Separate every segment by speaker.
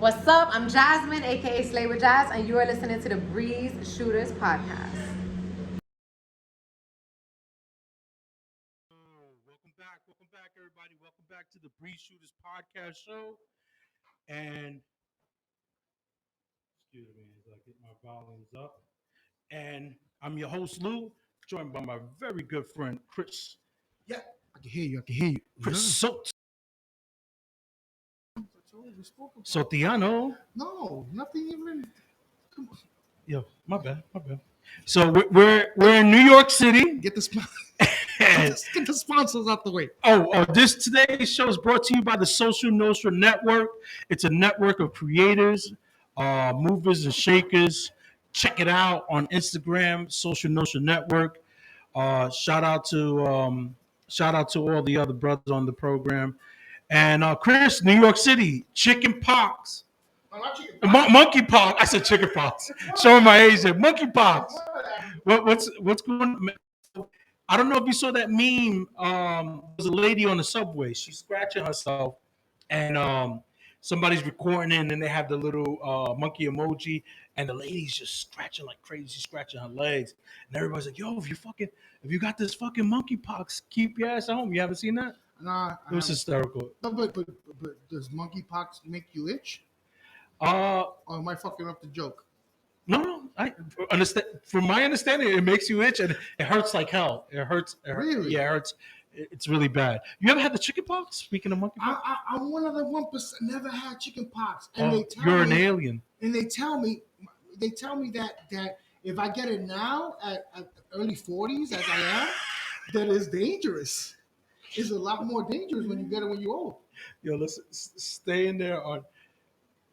Speaker 1: What's up? I'm Jasmine, aka Slay with Jazz, and you are listening to the Breeze Shooters Podcast.
Speaker 2: Welcome back, everybody. Welcome back to the Breeze Shooters Podcast Show. And excuse me as I get my volumes up. And I'm your host Lou, joined by my very good friend Chris.
Speaker 3: Yeah, I can hear you. I can hear you.
Speaker 2: Chris
Speaker 3: Yeah.
Speaker 2: Sot- Sotiano.
Speaker 3: No, nothing even. Come on.
Speaker 2: Yo, my bad. So we're in New York City.
Speaker 3: Get the
Speaker 2: And-
Speaker 3: Let's get the sponsors out the way.
Speaker 2: This today's show is brought to you by the Social Nostra Network. It's a network of creators, movers and shakers. Check it out on Instagram, Social Nostra Network. Shout out to all the other brothers on the program. And Chris, New York City, chicken pox. Monkey pox. I said chicken pox. Showing my age there. Monkey pox. What's going on? I don't know if you saw that meme. There's a lady on the subway. She's scratching herself, and somebody's recording it, and then they have the little monkey emoji, and the lady's just scratching like crazy, scratching her legs, and everybody's like, "Yo, if you got this fucking monkey pox, keep your ass at home." You haven't seen that?
Speaker 3: Nah,
Speaker 2: It was hysterical.
Speaker 3: but does monkeypox make you itch?
Speaker 2: Uh,
Speaker 3: Or am I fucking up the joke?
Speaker 2: no, I understand. From my understanding, it makes you itch, and it hurts like hell. It hurts.
Speaker 3: Really?
Speaker 2: Yeah, it hurts. It's really bad. You ever had the chicken pox? Speaking of monkey pox,
Speaker 3: I'm one of the 1% never had chicken pox, and they tell
Speaker 2: you're an
Speaker 3: me,
Speaker 2: alien.
Speaker 3: and they tell me that if I get it now at early 40s as I am, that is dangerous. It's a lot more dangerous when you get it when you're old.
Speaker 2: Yo, let's stay in there on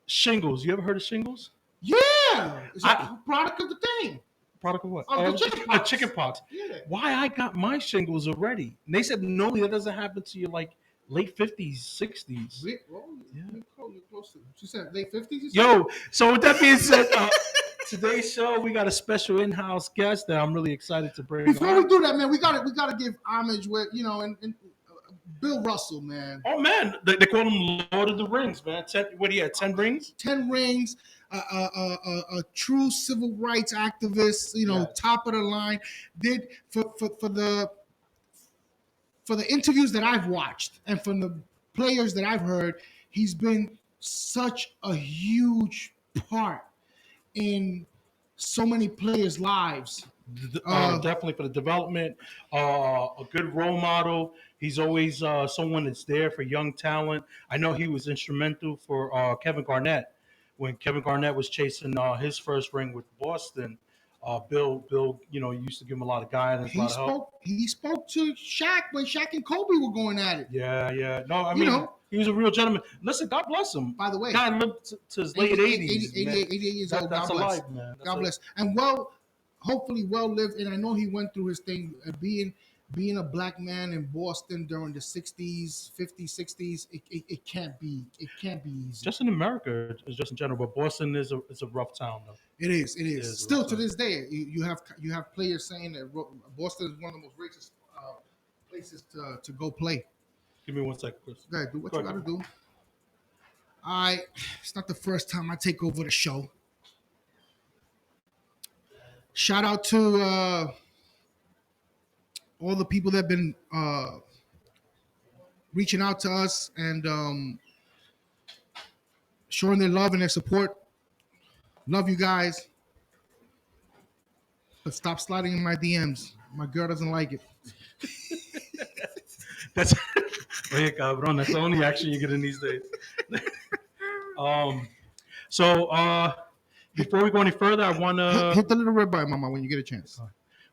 Speaker 2: shingles. You ever heard of shingles?
Speaker 3: Yeah, it's a product of the thing.
Speaker 2: Product of what?
Speaker 3: The chicken pox.
Speaker 2: Chicken pox.
Speaker 3: Yeah.
Speaker 2: Why I got my shingles already? And they said no, that doesn't happen to you like late 50s, 60s.
Speaker 3: Well,
Speaker 2: Yeah.
Speaker 3: you're close to. She said late 50s.
Speaker 2: Yo, so with that being said, today's show we got a special in-house guest that I'm really excited to bring.
Speaker 3: Before we do that, man, we gotta give homage where and Bill Russell, man.
Speaker 2: Oh man, they call him Lord of the Rings, man. 10 rings?
Speaker 3: 10 rings, a true civil rights activist,
Speaker 2: Yeah.
Speaker 3: top of the line. Did for the interviews that I've watched and from the players that I've heard, he's been such a huge part in so many players' lives.
Speaker 2: Definitely for the development, a good role model. He's always someone that's there for young talent. I know he was instrumental for Kevin Garnett when Kevin Garnett was chasing his first ring with Boston. Bill, used to give him a lot of guidance, a lot of help.
Speaker 3: He spoke to Shaq when Shaq and Kobe were going at it.
Speaker 2: Yeah. No, I mean, he was a real gentleman. Listen, God bless him.
Speaker 3: By the way,
Speaker 2: God lived to his late 80s.
Speaker 3: 88 years old.
Speaker 2: That's
Speaker 3: God
Speaker 2: a
Speaker 3: bless.
Speaker 2: life, man.
Speaker 3: God bless. And hopefully well lived. And I know he went through his thing being a black man in Boston during the 60s, 50s, 60s. It can't be easy.
Speaker 2: Just in America, just in general, but Boston is a rough town, though.
Speaker 3: It is.
Speaker 2: is
Speaker 3: Still
Speaker 2: rough
Speaker 3: to
Speaker 2: town.
Speaker 3: this day, you have players saying that Boston is one of the most racist places to go play.
Speaker 2: Give me 1 second, Chris.
Speaker 3: Go ahead, do what
Speaker 2: Go
Speaker 3: you
Speaker 2: ahead.
Speaker 3: got to do. It's not the first time I take over the show. Shout out to all the people that have been reaching out to us and showing their love and their support. Love you guys. But stop sliding in my DMs. My girl doesn't like it.
Speaker 2: That's Oye, cabrón. That's the only action you're getting these days. So before we go any further, I want to
Speaker 3: Hit the little red button, mama, when you get a chance.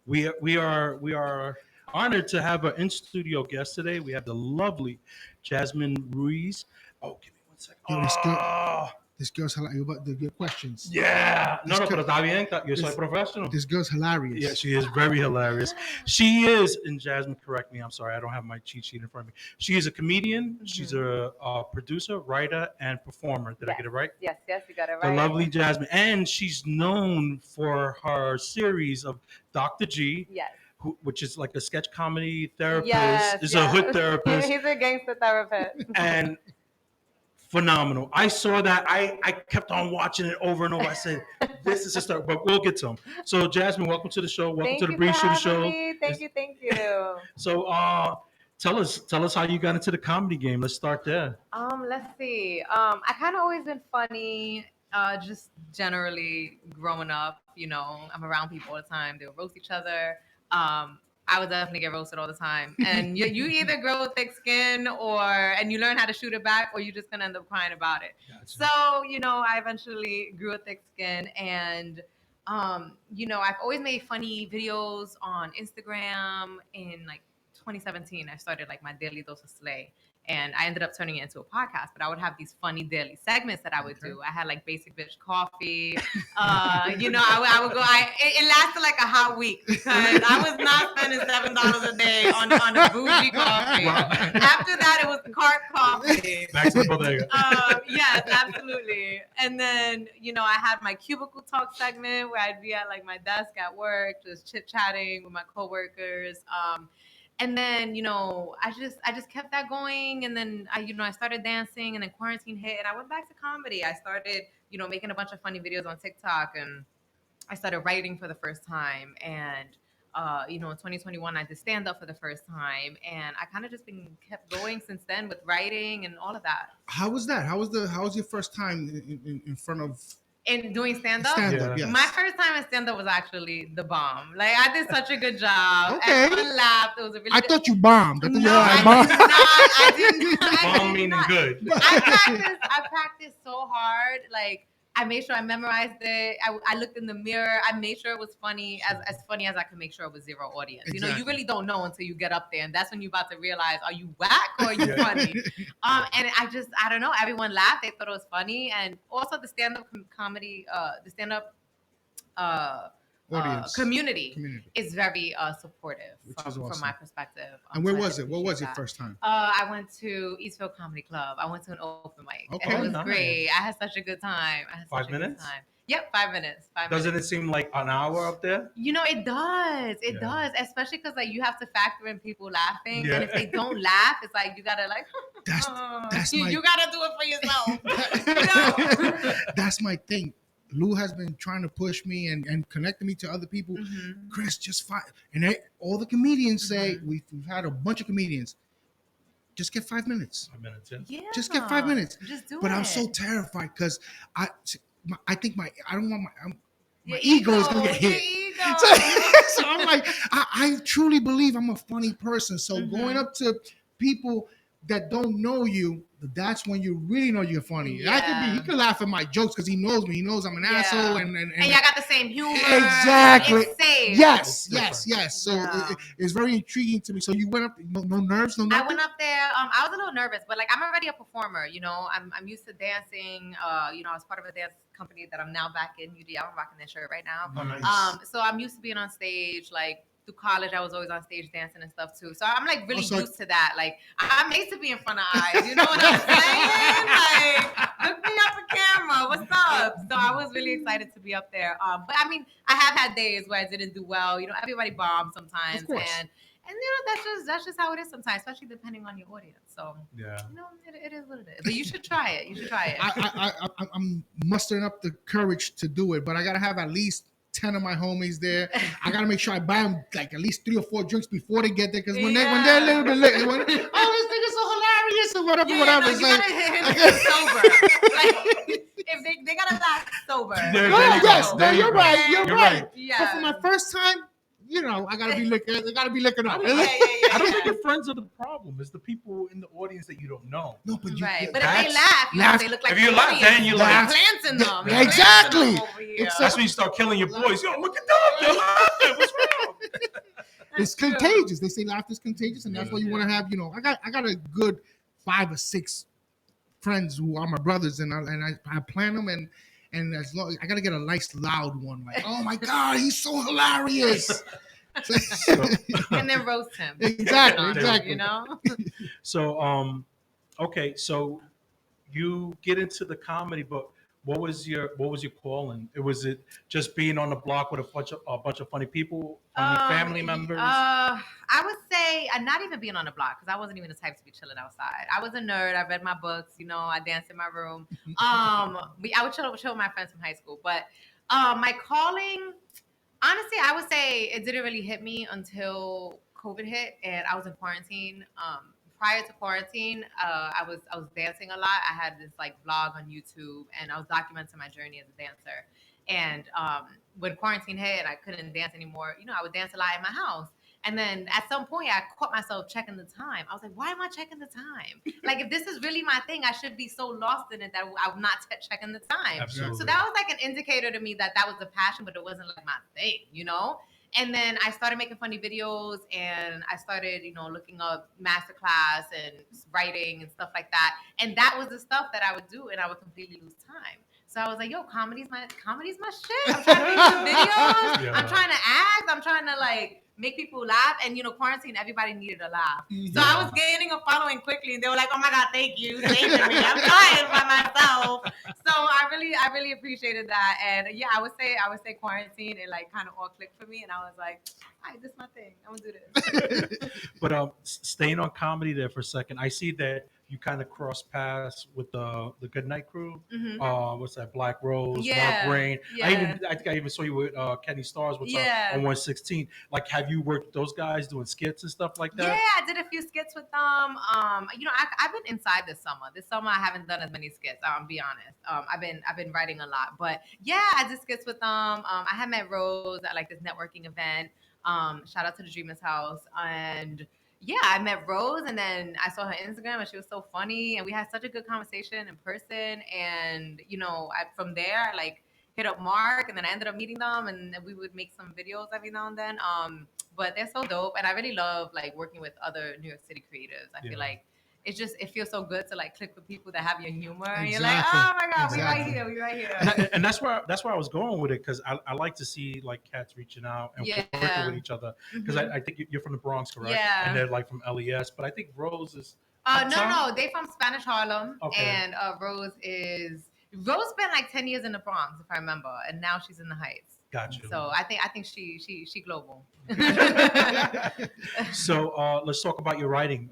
Speaker 2: we are honored to have an in studio guest today. We have the lovely Jasmine Ruiz. Oh, give me 1 second.
Speaker 3: Yo, this girl-
Speaker 2: Oh,
Speaker 3: This girl's hilarious. About your questions.
Speaker 2: yeah. No,
Speaker 3: This
Speaker 2: pero está bien. Yo soy
Speaker 3: this-
Speaker 2: professional.
Speaker 3: This girl's hilarious.
Speaker 2: Yeah, she is very hilarious. She is, and Jasmine, correct me. I'm sorry, I don't have my cheat sheet in front of me. She is a comedian. She's a producer, writer, and performer. Did I get it right?
Speaker 1: Yes, you got it
Speaker 2: The
Speaker 1: right.
Speaker 2: lovely Jasmine, and she's known for her series of Dr. G,
Speaker 1: Yes.
Speaker 2: which is like a sketch comedy therapist.
Speaker 1: Yes.
Speaker 2: Is a hood therapist,
Speaker 1: He's a gangster therapist.
Speaker 2: and phenomenal. I saw that. I kept on watching it over and over. I said, "This is a start," but we'll get to them. So, Jasmine, welcome to the show. Welcome
Speaker 1: Thank
Speaker 2: to the
Speaker 1: you
Speaker 2: Breeze
Speaker 1: for
Speaker 2: Shooter
Speaker 1: having
Speaker 2: Show.
Speaker 1: me. Thank you.
Speaker 2: So, tell us how you got into the comedy game. Let's start there.
Speaker 1: Let's see. I kind of always been funny. Just generally growing up, I'm around people all the time. They'll roast each other. I would definitely get roasted all the time. And you either grow thick skin and you learn how to shoot it back, or you're just gonna end up crying about it.
Speaker 2: Gotcha.
Speaker 1: So, I eventually grew a thick skin, and I've always made funny videos on Instagram. In like 2017, I started like my daily dose of slay. And I ended up turning it into a podcast, but I would have these funny daily segments that I would do. I had like basic bitch coffee. I would go. It lasted like a hot week because I was not spending $7 a day on a bougie coffee. After that, it was cart coffee.
Speaker 2: Back to the bodega.
Speaker 1: Yes, absolutely. And then I had my cubicle talk segment where I'd be at like my desk at work, just chit chatting with my coworkers. And then, I just kept that going. And then I started dancing, and then quarantine hit and I went back to comedy. I started, making a bunch of funny videos on TikTok, and I started writing for the first time. And, in 2021, I did stand up for the first time, and I kind of just kept going since then with writing and all of that.
Speaker 3: How was that? How was your first time in front of?
Speaker 1: In doing stand-up?
Speaker 3: Stand-up, yes.
Speaker 1: My first time in stand-up was actually the bomb. Like, I did such a good job.
Speaker 3: Okay.
Speaker 1: Everyone laughed. It was a really
Speaker 3: I thought you bombed. I thought
Speaker 1: No, I did not.
Speaker 2: Bomb meaning good.
Speaker 1: I practiced so hard. Like, I made sure I memorized it. I looked in the mirror. I made sure it was funny, as funny as I could make sure it was zero audience.
Speaker 3: Exactly.
Speaker 1: You really don't know until you get up there, and that's when you're about to realize, are you whack or are you funny? And I don't know. Everyone laughed. They thought it was funny, and also the stand-up comedy, the stand-up community is very supportive from my perspective.
Speaker 3: And where was it? What was your first time?
Speaker 1: I went to Eastville Comedy Club. I went to an open mic.
Speaker 3: Okay.
Speaker 1: And it was
Speaker 2: Nice.
Speaker 1: great. I had such a good time.
Speaker 2: 5 minutes?
Speaker 1: Yep, 5 minutes.
Speaker 2: Doesn't it seem like an hour up there?
Speaker 1: It does. It does. Especially because you have to factor in people laughing. And if they don't laugh, it's like you gotta you gotta do it for yourself.
Speaker 3: That's my thing. Lou has been trying to push me and connecting me to other people.
Speaker 1: Mm-hmm.
Speaker 3: Chris, just fight. And all the comedians say, we've had a bunch of comedians, just get 5 minutes.
Speaker 2: 5 minutes,
Speaker 1: Yeah.
Speaker 3: Just get 5 minutes.
Speaker 1: Just do it.
Speaker 3: But I'm so terrified because I think my ego is going to get hit. So I'm like, I truly believe I'm a funny person. So going up to people that don't know you, that's when you really know you're funny.
Speaker 1: Yeah.
Speaker 3: He could laugh at my jokes because he knows me. He knows I'm an asshole. And
Speaker 1: y'all got the same humor.
Speaker 3: Exactly.
Speaker 1: It's safe.
Speaker 3: Yes. So it's very intriguing to me. So you went up, no nerves, no nothing?
Speaker 1: I went up there. I was a little nervous, but I'm already a performer. I'm used to dancing. I was part of a dance company that I'm now back in UD. I'm rocking that shirt right now.
Speaker 2: Oh, nice.
Speaker 1: So I'm used to being on stage. Like, through college, I was always on stage dancing and stuff too. So I'm like really used to that. Like, I'm made to be in front of eyes. You know what I'm saying? Like, look me up the camera. What's up? So I was really excited to be up there. But I mean, I have had days where I didn't do well. Everybody bombs sometimes, and that's just how it is sometimes, especially depending on your audience. So it is what it is. But you should try it.
Speaker 3: I'm mustering up the courage to do it, but I gotta have at least 10 of my homies there. I gotta make sure I buy them like at least 3 or 4 drinks before they get there, because when they're a little bit late, this nigga's so hilarious or whatever.
Speaker 1: No,
Speaker 3: It's
Speaker 1: you
Speaker 3: like,
Speaker 1: gotta hit him sober. Like, if they gotta laugh sober.
Speaker 3: No, you're right.
Speaker 1: Yeah.
Speaker 3: But for my first time, I gotta be looking up.
Speaker 2: I don't think your friends are the problem. It's the people in the audience that you don't know.
Speaker 3: No, but you.
Speaker 1: Right. But if they laugh, they look like
Speaker 2: if you laugh, then you like
Speaker 1: planting them.
Speaker 3: Yeah, exactly.
Speaker 2: That's when you start killing your boys. Yo, look at them. They're laughing. What's wrong?
Speaker 3: It's contagious. They say laughter is contagious, and that's why you want to have. I got a good 5 or 6 friends who are my brothers, and I plan them, and as long I gotta get a nice loud one, like, oh my God, he's so hilarious.
Speaker 1: And then roast him.
Speaker 3: Exactly.
Speaker 2: So okay, so you get into the comedy, but What was your calling? Was it just being on the block with a bunch of funny people, funny family members?
Speaker 1: I would say not even being on the block because I wasn't even the type to be chilling outside. I was a nerd. I read my books. You know, I danced in my room. I would chill with my friends from high school. But my calling, honestly, I would say it didn't really hit me until COVID hit and I was in quarantine. Prior to quarantine, I was dancing a lot. I had this like vlog on YouTube, and I was documenting my journey as a dancer. And when quarantine hit and I couldn't dance anymore, you know, I would dance a lot in my house. And then at some point, I caught myself checking the time. I was like, why am I checking the time? Like, if this is really my thing, I should be so lost in it that I'm not checking the time.
Speaker 2: Absolutely.
Speaker 1: So that was like an indicator to me that that was a passion, but it wasn't like my thing, you know? And then I started making funny videos and I started, you know, looking up masterclass and writing and stuff like that. And that was the stuff that I would do and I would completely lose time. So I was like, yo, comedy's my shit. I'm trying to make some videos.
Speaker 2: Yeah.
Speaker 1: I'm trying to act. I'm trying to like make people laugh. And you know, quarantine, everybody needed a laugh. So I was gaining a following quickly and they were like, oh my God, thank you. Saving me. I'm trying by myself. So I really appreciated that. And yeah, I would say quarantine, it like kind of all clicked for me. And I was like, all right, this is my thing. I'm gonna do this.
Speaker 2: But staying on comedy there for a second, I see that you kind of cross paths with the Goodnight Crew.
Speaker 1: Mhm.
Speaker 2: What's that? Black Rose,
Speaker 1: Yeah,
Speaker 2: Mark Rain.
Speaker 1: yeah.
Speaker 2: I think I even saw you with Kenny Stars. What's up
Speaker 1: Yeah.
Speaker 2: on 116? Like, have you worked with those guys doing skits and stuff like that?
Speaker 1: Yeah, I did a few skits with them. You know, I've been inside this summer. This summer, I haven't done as many skits. I'll be honest. I've been writing a lot, but yeah, I did skits with them. I had met Rose at like this networking event. Shout out to the Dreamers House, and yeah, I met Rose, and then I saw her Instagram, and she was so funny, and we had such a good conversation in person. And you know, from there, I like hit up Mark, and then I ended up meeting them, and we would make some videos every now and then. But they're so dope, and I really love like working with other New York City creatives. I feel like it feels so good to like click with people that have your humor, and you're like, oh my God, we right here.
Speaker 2: And that's where I was going with it because I like to see like cats reaching out and working with each other because I think you're from the Bronx, correct?
Speaker 1: Yeah.
Speaker 2: And they're like from LES, but I think Rose is.
Speaker 1: No, they from Spanish Harlem,
Speaker 2: Okay.
Speaker 1: and Rose spent like 10 years in the Bronx, if I remember, and now she's in the Heights.
Speaker 2: Gotcha.
Speaker 1: So I think she global.
Speaker 2: So let's talk about your writing.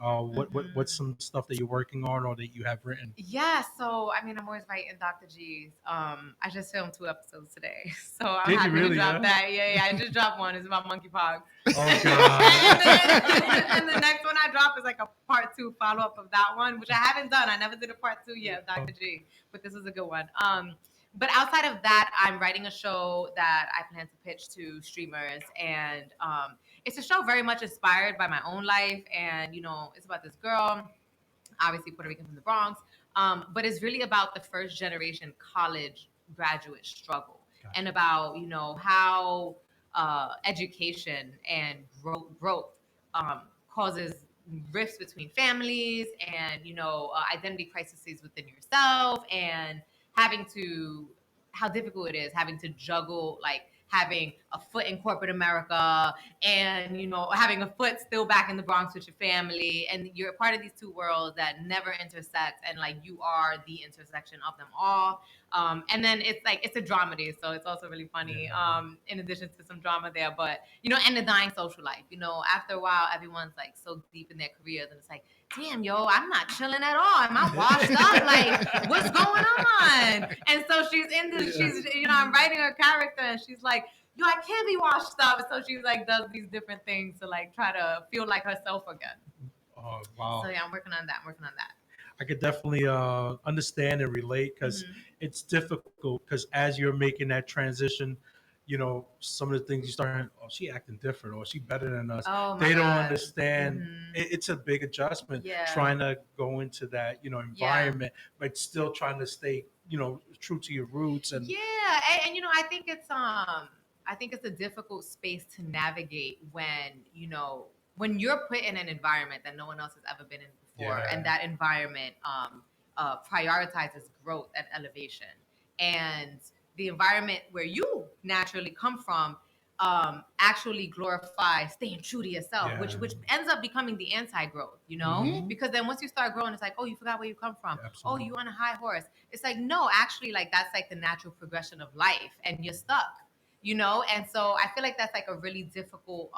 Speaker 2: What's some stuff that you're working on or that you have written?
Speaker 1: Yeah, so I mean, I'm always writing Dr. G's. I just filmed 2 episodes today, so I'm
Speaker 2: Did you
Speaker 1: happy
Speaker 2: really,
Speaker 1: to drop
Speaker 2: yeah?
Speaker 1: that. Yeah, I just dropped one. It's about monkeypox.
Speaker 2: Oh God.
Speaker 1: and the next one I drop is like a part 2 follow up of that one, which I haven't done. I never did a part 2 yet of Dr. G, but this was a good one. But outside of that, I'm writing a show that I plan to pitch to streamers, and it's a show very much inspired by my own life. And you know, it's about this girl, obviously Puerto Rican from the Bronx, but it's really about the first generation college graduate struggle. Gotcha. And about, you know, how education and growth causes rifts between families, and you know, identity crises within yourself, and how difficult it is having to juggle like having a foot in corporate America and, you know, having a foot still back in the Bronx with your family, and you're a part of these two worlds that never intersect, and like you are the intersection of them all. And then it's a dramedy, so it's also really funny. In addition to some drama there, but you know, and the dying social life. You know, after a while, everyone's like so deep in their careers, and it's like, damn, yo, I'm not chilling at all. Am I washed up? Like, what's going on? And so she's you know, I'm writing her character, and she's like, yo, I can't be washed up. So she's like, does these different things to like try to feel like herself again.
Speaker 2: Oh wow.
Speaker 1: So yeah, I'm working on that.
Speaker 2: I could definitely understand and relate because it's difficult because as you're making that transition, you know, some of the things you start, oh, she acting different or she better than us.
Speaker 1: Oh,
Speaker 2: they don't
Speaker 1: God.
Speaker 2: understand. It's a big adjustment trying to go into that, you know, environment, but still trying to stay, you know, true to your roots. And
Speaker 1: and you know, I think it's a difficult space to navigate when, you know, when you're put in an environment that no one else has ever been in before, and that environment prioritizes growth and elevation, and the environment where you naturally come from actually glorify staying true to yourself,
Speaker 2: Yeah.
Speaker 1: which ends up becoming the anti-growth, you know? Because then once you start growing, it's like, oh, you forgot where you come from.
Speaker 2: Absolutely.
Speaker 1: Oh, you on a high horse. It's like, no, actually, like that's like the natural progression of life, and you're stuck, you know? And so I feel like that's like a really difficult,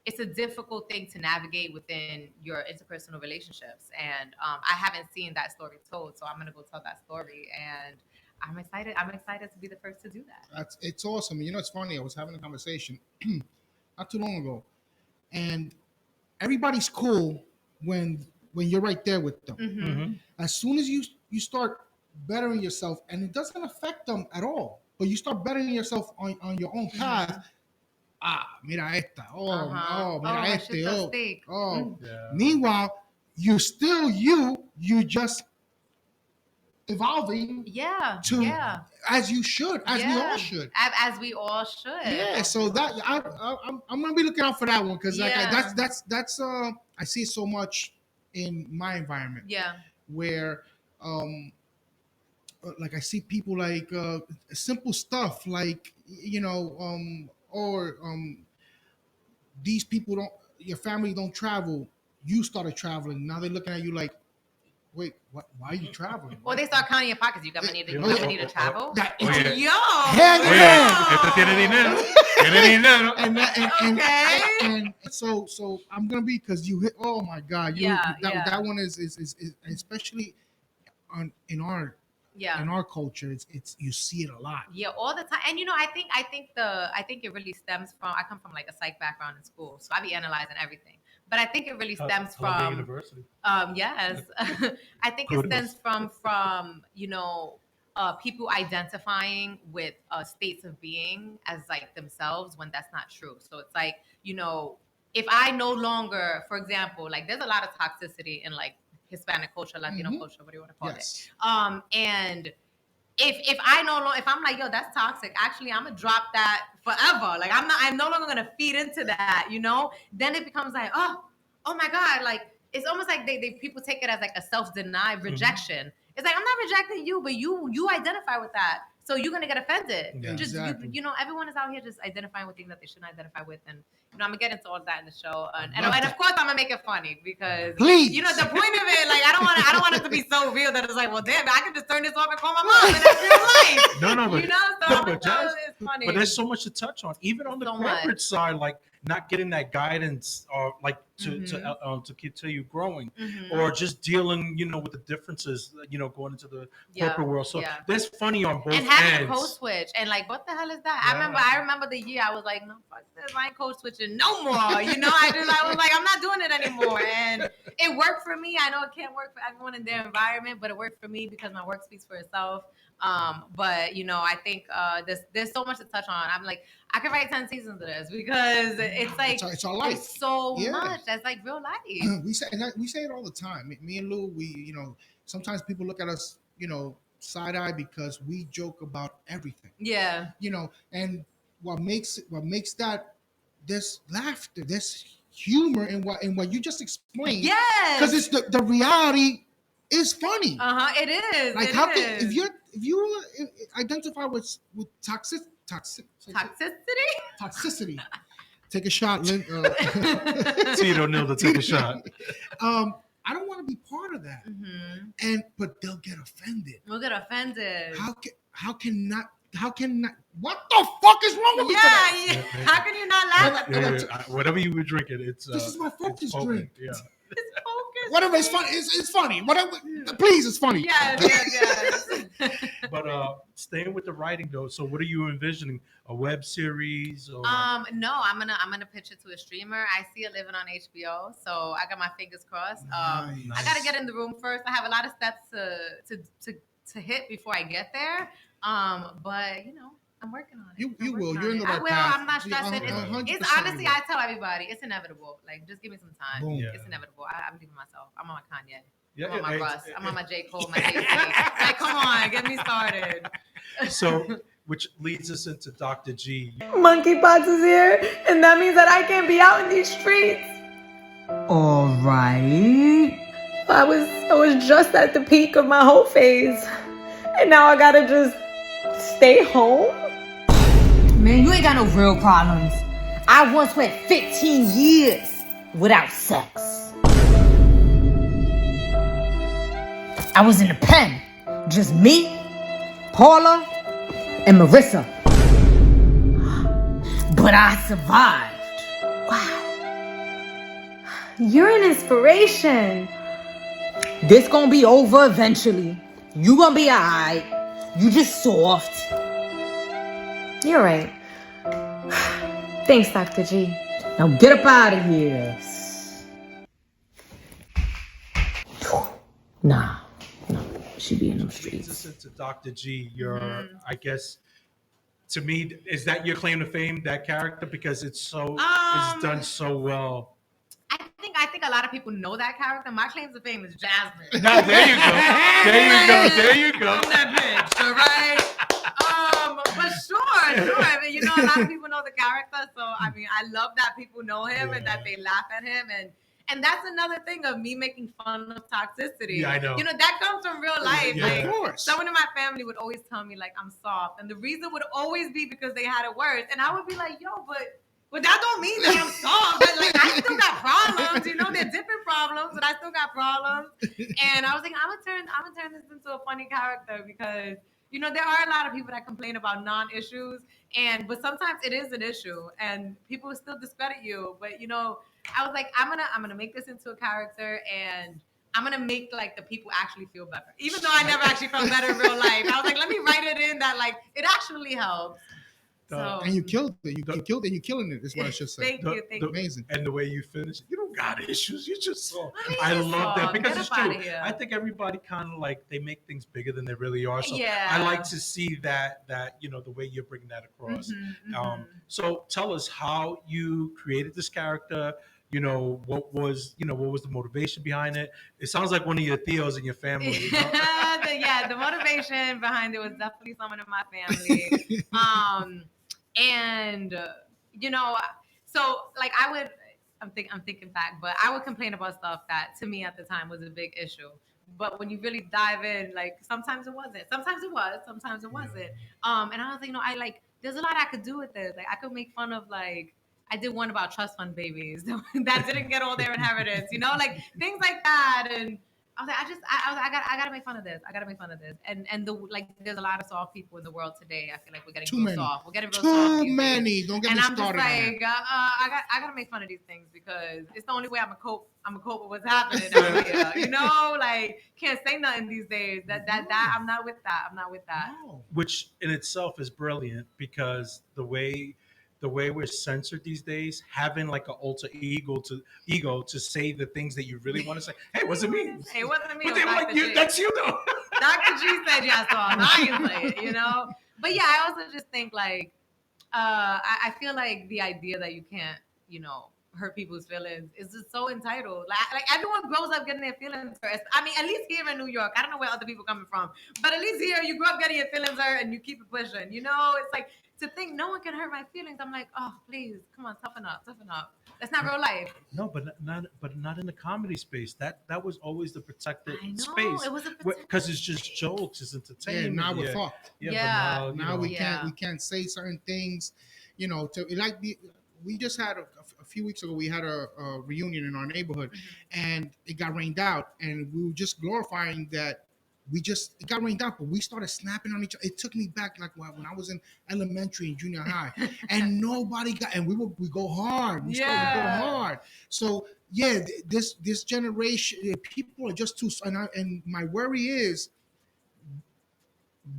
Speaker 1: it's a difficult thing to navigate within your interpersonal relationships. And I haven't seen that story told, so I'm gonna go tell that story, and I'm excited. I'm excited to be the first to do that.
Speaker 3: It's awesome. You know, it's funny. I was having a conversation not too long ago, and everybody's cool when you're right there with them.
Speaker 1: Mm-hmm.
Speaker 3: As soon as you start bettering yourself, and it doesn't affect them at all, but you start bettering yourself on your own path. Mira esta. Mira este.
Speaker 2: Yeah.
Speaker 3: Meanwhile, you're still you just evolving as you should, as we all should.
Speaker 1: As we all should.
Speaker 3: Yeah, so that I'm gonna be looking out for that one, because like that's I see it so much in my environment.
Speaker 1: Yeah.
Speaker 3: Where like I see people like simple stuff like, you know, or these people your family don't travel, you started traveling, now they're looking at you like, wait, why are you traveling?
Speaker 1: Or they start counting your pockets. You gonna need to travel. Yo.
Speaker 2: Este tiene dinero. Tiene dinero.
Speaker 3: And so I'm gonna be, because you hit. Oh my God, that one is especially in our culture. It's you see it a lot.
Speaker 1: Yeah, all the time. And you know, I think it really stems from. I come from like a psych background in school, so I be analyzing everything. But I think it really stems from
Speaker 2: University.
Speaker 1: Yes. I think it stems from you know, people identifying with states of being as like themselves when that's not true. So it's like, you know, if I no longer, for example, like there's a lot of toxicity in like Hispanic culture, Latino culture, what do you want to call it? And if I'm like, yo, that's toxic, actually I'm gonna drop that forever. Like I'm no longer gonna feed into that, you know? Then it becomes like, oh my God, like it's almost like they people take it as like a self-denied rejection. It's like, I'm not rejecting you, but you identify with that. So you're gonna get offended.
Speaker 3: Yeah.
Speaker 1: Just
Speaker 3: Exactly.
Speaker 1: you know, everyone is out here just identifying with things that they shouldn't identify with, and you know, I'm gonna get into all of that in the show, and of course I'm gonna make it funny because you know the point of it, like I don't want it to be so real that it's like, well, damn, I can just turn this off and call my mom, and that's real life.
Speaker 2: No, but
Speaker 1: you know, so it's funny.
Speaker 2: But there's so much to touch on, even on the corporate side, like not getting that guidance or like to continue you growing, or just dealing, you know, with the differences, you know, going into the corporate world. So that's funny on both ends.
Speaker 1: And having a code switch, and like, what the hell is that? I remember the year I was like, no, fuck this, I ain't code switching no more. You know, I was like, I'm not doing it anymore, and it worked for me. I know it can't work for everyone in their environment, but it worked for me because my work speaks for itself. But you know, I think there's so much to touch on. I'm like, I could write 10 seasons of this because it's like
Speaker 3: it's our life.
Speaker 1: It's so much. That's like real life.
Speaker 3: We say it all the time. Me and Lou, we, you know, sometimes people look at us, you know, side eye because we joke about everything.
Speaker 1: Yeah.
Speaker 3: You know, and what makes that this laughter, this humor in what you just explained.
Speaker 1: Yes.
Speaker 3: Because it's the reality is funny.
Speaker 1: It is.
Speaker 3: Like if you identify with toxicity. Take a shot, Lynn.
Speaker 2: Tito Nil to take a shot.
Speaker 3: I don't want to be part of that. But they'll get offended.
Speaker 1: We'll get offended.
Speaker 3: How can not? What the fuck is wrong with me today?
Speaker 1: Yeah. How can you not laugh at
Speaker 2: that? Whatever you were drinking, this
Speaker 3: is my focus drink.
Speaker 2: Yeah.
Speaker 1: It's focus.
Speaker 3: Whatever, it's funny. It's funny. Whatever. Please, it's funny.
Speaker 1: Yes.
Speaker 2: But staying with the writing though, so what are you envisioning? A web series? Or?
Speaker 1: No, I'm gonna pitch it to a streamer. I see it living on HBO, so I got my fingers crossed.
Speaker 3: Nice.
Speaker 1: I gotta get in the room first. I have a lot of steps to hit before I get there. But you know, I'm working on it.
Speaker 3: You will. You're in the right path.
Speaker 1: I will. I'm not stressing.
Speaker 3: Yeah,
Speaker 1: it's honestly, I tell everybody, it's inevitable. Like, just give me some time.
Speaker 3: Boom.
Speaker 1: It's inevitable. I'm leaving myself. I'm on my Kanye.
Speaker 2: Yeah,
Speaker 1: I'm on my Russ. I'm on my J. Cole, my Jay-Z. Like, come on, get me started.
Speaker 2: So, which leads us into Dr. G.
Speaker 4: Monkeypox is here, and that means that I can't be out in these streets. All right. I was just at the peak of my whole phase, and now I gotta just stay home. man. You ain't got no real problems. I once went 15 years without sex. I was in the pen. Just me, Paula, and Marissa. But I survived. Wow.
Speaker 5: You're an inspiration.
Speaker 4: This gonna be over eventually. You gonna be alright. You just soft.
Speaker 5: You're right. Thanks, Dr. G.
Speaker 4: Now get up out of here. Nah. She be in them streets.
Speaker 2: Jesus, into Dr. G, I guess, to me, is that your claim to fame, that character? Because it's done so well.
Speaker 1: I think a lot of people know that character. My claim to fame is Jasmine.
Speaker 2: Now, there you go. There you go.
Speaker 1: I'm that bitch, all right? But sure. I mean, you know, a lot of people know the character. So, I mean, I love that people know him and that they laugh at him. And that's another thing of me making fun of toxicity.
Speaker 2: Yeah, I know.
Speaker 1: You know, that comes from real life.
Speaker 2: Yeah,
Speaker 1: like,
Speaker 2: of course.
Speaker 1: Someone in my family would always tell me, like, I'm soft. And the reason would always be because they had it worse. And I would be like, yo, but that don't mean that I'm soft. But, like, I still got problems. You know, they're different problems, but I still got problems. And I was like, I'm gonna turn this into a funny character because, you know, there are a lot of people that complain about non-issues. But sometimes it is an issue. And people will still discredit you. But, you know, I was like, I'm gonna make this into a character, and I'm gonna make like the people actually feel better, even though I never actually felt better in real life. I was like, let me write it in that like it actually helps. So
Speaker 3: And you killed it. You killed it. You're killing it. Is what I should say.
Speaker 1: Thank you.
Speaker 3: Amazing.
Speaker 2: And the way you finish, you don't got issues. You just saw.
Speaker 1: I mean,
Speaker 2: I
Speaker 1: it's
Speaker 2: love that
Speaker 1: soft.
Speaker 2: because
Speaker 1: Get
Speaker 2: it's
Speaker 1: up outta
Speaker 2: true.
Speaker 1: here.
Speaker 2: I think everybody kind of like they make things bigger than they really are. So
Speaker 1: Yeah.
Speaker 2: I like to see that you know the way you're bringing that across. So tell us how you created this character. You know what was the motivation behind it? It sounds like one of your theos in your family. You know?
Speaker 1: The motivation behind it was definitely someone in my family. You know, so like I'm thinking back, but I would complain about stuff that to me at the time was a big issue. But when you really dive in, like sometimes it wasn't. Sometimes it was. Sometimes it wasn't. And I was like, you know, there's a lot I could do with this. Like I could make fun of like. I did one about trust fund babies that didn't get all their inheritance, you know, like things like that. And I was like, I gotta make fun of this. I gotta make fun of this. And there's a lot of soft people in the world today. I feel like we're getting real soft. We're getting real soft.
Speaker 3: Too many. Don't get me started.
Speaker 1: And I'm just like, I gotta make fun of these things because it's the only way I'm gonna cope with what's happening out here. You know, like can't say nothing these days. That I'm not with that. I'm not with that.
Speaker 3: No.
Speaker 2: Which in itself is brilliant because the way we're censored these days, having like an alter ego to say the things that you really want to say. Hey, what's it mean?
Speaker 1: It wasn't me.
Speaker 2: But they were like, that's you though.
Speaker 1: Dr. G said yes, so I'm not gonna say it, you know. But yeah, I also just think like, I feel like the idea that you can't, you know, hurt people's feelings is just so entitled. Like everyone grows up getting their feelings hurt. I mean, at least here in New York, I don't know where other people coming from, but at least here you grew up getting your feelings hurt and you keep it pushing. You know, it's like to think no one can hurt my feelings. I'm like, oh please, come on, toughen up. That's not real life.
Speaker 2: No, but not in the comedy space. That was always the protected
Speaker 1: I know,
Speaker 2: space.
Speaker 1: it was a
Speaker 2: because it's just jokes, it's entertainment.
Speaker 3: Yeah, now we're fucked.
Speaker 1: Yeah.
Speaker 2: But
Speaker 3: Now we
Speaker 1: Yeah.
Speaker 3: can't say certain things, you know. We just had a few weeks ago. We had a reunion in our neighborhood, and it got rained out, and we were just glorifying that. It got rained out, but we started snapping on each other. It took me back like when I was in elementary and junior high, and nobody got. And we go hard. We started to go hard. So yeah, this generation, people are just too. And my worry is,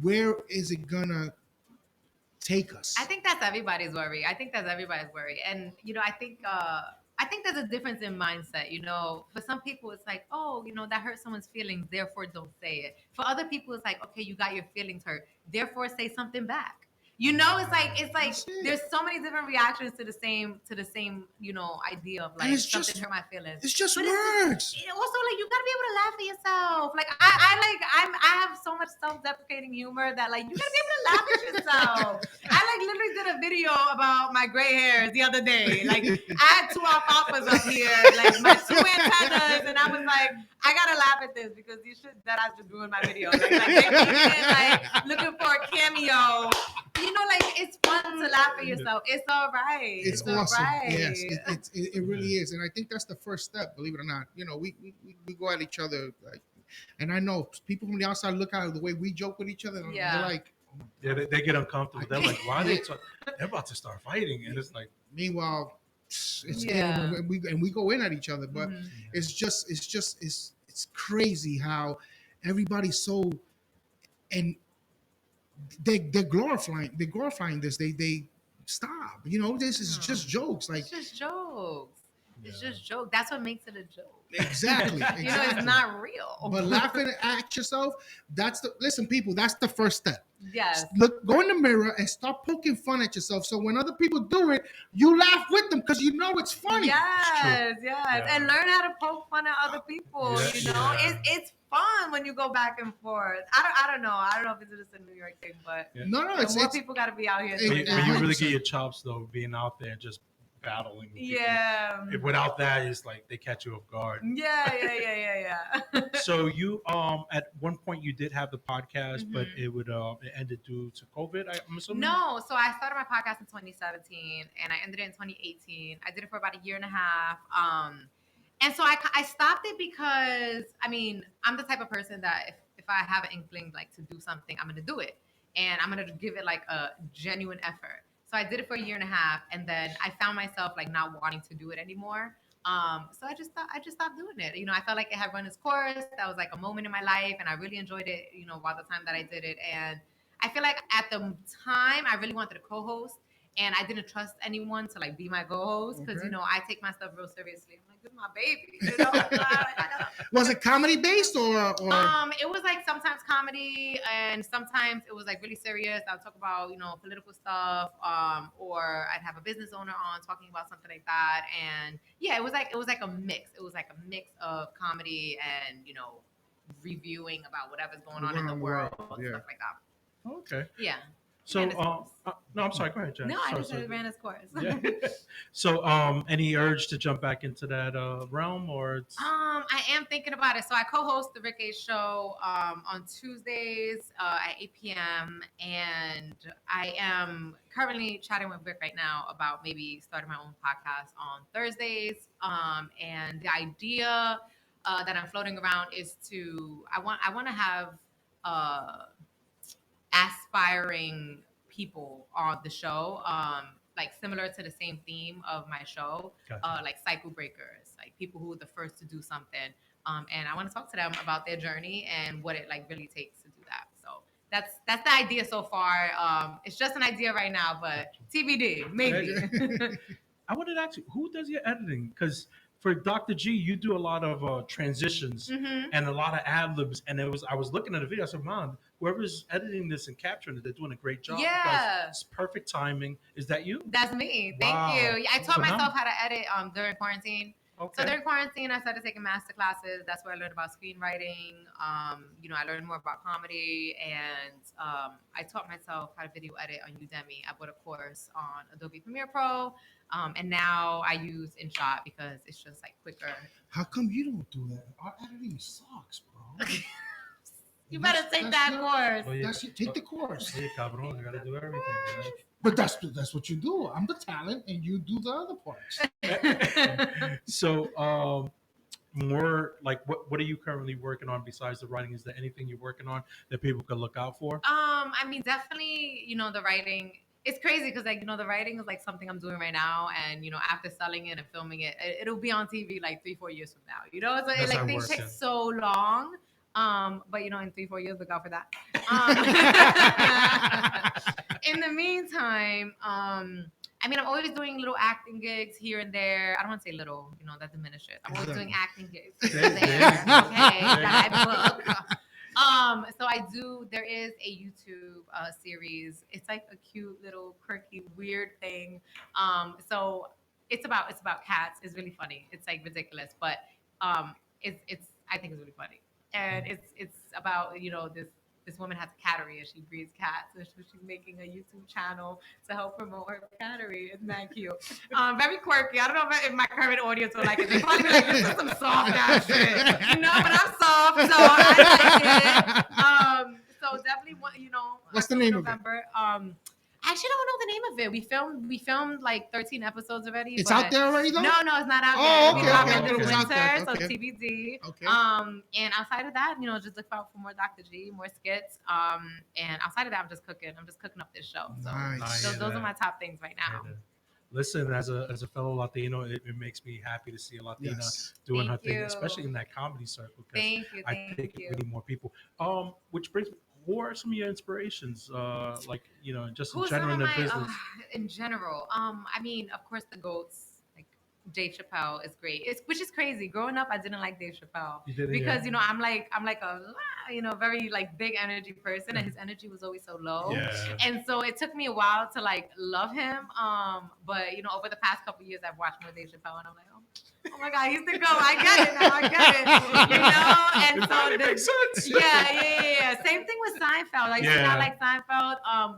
Speaker 3: where is it gonna take us?
Speaker 1: I think that's everybody's worry. And you know, I think there's a difference in mindset. You know, for some people it's like, oh, you know, that hurt someone's feelings, therefore don't say it. For other people it's like, okay, you got your feelings hurt, therefore say something back. You know, it's like there's so many different reactions to the same, you know, idea of like something hurt my feelings.
Speaker 3: It's just words.
Speaker 1: Also, like you gotta be able to laugh at yourself. Like I have so much self-deprecating humor that like you gotta be able to laugh at yourself. I like literally did a video about my gray hairs the other day. Like I had 2 alfalfas up here, like my 2 antennas, and I was like, I gotta laugh at this because these shit that I just ruined my video. Like they keep like looking for a cameo. You know, like it's fun to laugh at yourself. It's all right.
Speaker 3: It's awesome.
Speaker 1: All right.
Speaker 3: Yes, it really is, and I think that's the first step. Believe it or not, we go at each other like, and I know people from the outside look at the way we joke with each other. And they're like,
Speaker 2: yeah, they get uncomfortable. They're like, why are they? They're about to start fighting, and it's like,
Speaker 3: meanwhile, and we go in at each other, but it's crazy how everybody's so, and they're glorifying this. They stop. This is just jokes. Like,
Speaker 1: it's just jokes. It's just joke. That's what makes it a joke.
Speaker 3: Exactly.
Speaker 1: It's not real.
Speaker 3: But laughing at yourself, listen, people, that's the first step.
Speaker 1: Yes.
Speaker 3: Look, go in the mirror and start poking fun at yourself. So when other people do it, you laugh with them because you know it's funny.
Speaker 1: Yes,
Speaker 3: it's
Speaker 1: yeah. And learn how to poke fun at other people. It's fun when you go back and forth. I don't know. I don't know if it's just a New York thing, but more people got to be out here.
Speaker 2: When you really get your chops though, being out there and just battling. Without that, it's like they catch you off guard.
Speaker 1: Yeah.
Speaker 2: So you at one point you did have the podcast, but it ended due to COVID. I'm assuming.
Speaker 1: No, so I started my podcast in 2017 and I ended it in 2018. I did it for about a year and a half. And so I stopped it because I'm the type of person that if I have an inkling like to do something, I'm gonna do it, and I'm gonna give it like a genuine effort. So I did it for a year and a half, and then I found myself like not wanting to do it anymore. So I just stopped doing it. I felt like it had run its course. That was like a moment in my life, and I really enjoyed it. While the time that I did it, and I feel like at the time I really wanted to co-host, and I didn't trust anyone to like be my co-host because I take my stuff real seriously. I'm like, this is my baby.
Speaker 3: Was it comedy based or?
Speaker 1: It was like sometimes comedy and sometimes it was like really serious. I would talk about political stuff, or I'd have a business owner on talking about something like that. And it was like a mix. It was like a mix of comedy and reviewing about whatever's going on in the world and stuff like that.
Speaker 2: Okay.
Speaker 1: Yeah.
Speaker 2: So, no, I'm sorry. Go ahead, Jen.
Speaker 1: No, I just said it ran its course.
Speaker 2: Yeah. So, any urge to jump back into that realm, or?
Speaker 1: I am thinking about it. So I co-host the Rick A Show on Tuesdays at 8 p.m. And I am currently chatting with Rick right now about maybe starting my own podcast on Thursdays. And the idea that I'm floating around is I want to have aspiring people on the show, like similar to the same theme of my show. Gotcha. Like cycle breakers, like people who are the first to do something, and I want to talk to them about their journey and what it like really takes to do that. So that's the idea so far. It's just an idea right now, but TBD, maybe.
Speaker 2: I wanted to ask you, who does your editing? Because for Dr. G, you do a lot of transitions and a lot of ad libs, and I was looking at the video. I said, "Man, whoever's editing this and capturing it, they're doing a great job.
Speaker 1: Yeah,
Speaker 2: it's perfect timing." Is that you?
Speaker 1: That's me. Thank you. I taught myself how to edit during quarantine. Okay. So during quarantine, I started taking master classes. That's where I learned about screenwriting. I learned more about comedy, and I taught myself how to video edit on Udemy. I bought a course on Adobe Premiere Pro, and now I use InShot because it's just like quicker.
Speaker 3: How come you don't do that? Our editing sucks, bro.
Speaker 1: You better take that course.
Speaker 2: Oh, yeah.
Speaker 3: Take the course.
Speaker 2: Hey, cabrón, you gotta do everything. Right?
Speaker 3: But that's what you do. I'm the talent, and you do the other parts.
Speaker 2: So, more like what are you currently working on besides the writing? Is there anything you're working on that people could look out for?
Speaker 1: Definitely, the writing. It's crazy because the writing is like something I'm doing right now, and after selling it and filming it, it'll be on TV like 3-4 years from now. So things take so long. But in 3-4 years, look out for that. In the meantime, I'm always doing little acting gigs here and there. I don't want to say little, that diminishes. I'm always doing acting gigs here and there. Okay, that I book. So there is a YouTube series. It's like a cute little quirky weird thing. So it's about cats. It's really funny. It's like ridiculous, but it's I think it's really funny. And it's about this woman has a cattery and she breeds cats, and she's making a YouTube channel to help promote her cattery. It's not cute. Very quirky. I don't know if my current audience will like it. They probably be like, this is some soft ass shit. But I'm soft, so I like it. So definitely want
Speaker 3: What's the name
Speaker 1: November. I actually don't know the name of it. We filmed like 13 episodes already.
Speaker 3: It's
Speaker 1: but
Speaker 3: out there already, though?
Speaker 1: No, it's not out
Speaker 3: Oh,
Speaker 1: yet.
Speaker 3: okay,
Speaker 1: We dropped
Speaker 3: okay,
Speaker 1: it
Speaker 3: okay,
Speaker 1: this
Speaker 3: it's out there,
Speaker 1: winter, so
Speaker 3: okay.
Speaker 1: TBD.
Speaker 3: Okay.
Speaker 1: And outside of that, just look out for more Dr. G, more skits. And outside of that, I'm just cooking up this show. So
Speaker 3: Nice.
Speaker 1: those are my top things right now.
Speaker 2: Listen, as a fellow Latino, it makes me happy to see a Latina doing her thing, especially in that comedy circle.
Speaker 1: Thank you.
Speaker 2: I think we need more people. Which brings me, who are some of your inspirations? Just in general in the business.
Speaker 1: In general, I mean, of course, the goats. Like Dave Chappelle is great. Which is crazy. Growing up, I didn't like Dave Chappelle because I'm like a very like big energy person, and his energy was always so low.
Speaker 2: Yeah.
Speaker 1: And so it took me a while to like love him. But over the past couple of years, I've watched more Dave Chappelle, and I'm like, oh my God, he's the goat. I get it now. I get it. And so
Speaker 2: it makes sense.
Speaker 1: Yeah. Same thing with Seinfeld. I used to not like Seinfeld. I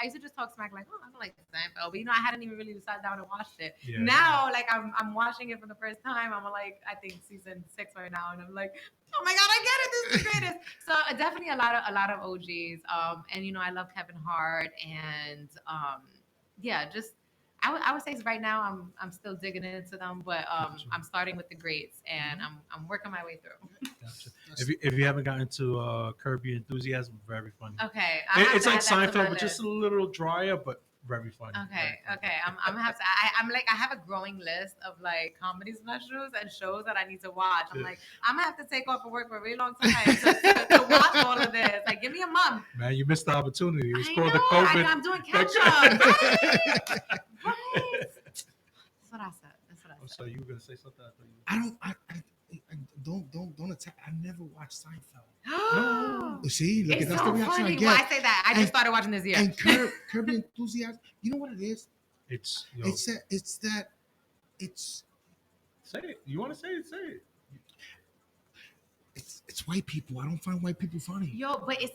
Speaker 1: used to just talk smack like, oh, I don't like Seinfeld, but I hadn't even really sat down and watched it.
Speaker 2: Yeah.
Speaker 1: Now, like I'm watching it for the first time. I'm like, I think season 6 right now, and I'm like, oh my God, I get it. This is the greatest. So definitely a lot of OGs. And I love Kevin Hart, and just. I would say right now I'm still digging into them, but I'm starting with the greats, and I'm working my way through.
Speaker 2: Gotcha. If you haven't gotten to Curb Your Enthusiasm, very funny.
Speaker 1: Okay,
Speaker 2: it's like Seinfeld, but just a little drier, but very funny.
Speaker 1: Okay. I'm gonna have to. I have a growing list of like comedy specials and shows that I need to watch. I'm like, I'm gonna have to take off of work for a really long time to watch all of this. Like, give me a month.
Speaker 2: Man, you missed the opportunity. It's called
Speaker 1: the
Speaker 2: COVID.
Speaker 1: I'm doing catch up. Right. That's what I said.
Speaker 2: I'm sorry, you were gonna say something.
Speaker 3: I don't attack. I never watched Seinfeld. See, look,
Speaker 1: it's
Speaker 3: that's
Speaker 1: so
Speaker 3: the reaction
Speaker 1: funny.
Speaker 3: I get.
Speaker 1: Why I say that? I just started watching this year.
Speaker 3: And Curb Your Enthusiasm. You know what it is?
Speaker 2: It's say it. You want to say it? Say it.
Speaker 3: It's white people. I don't find white people funny.
Speaker 1: But it's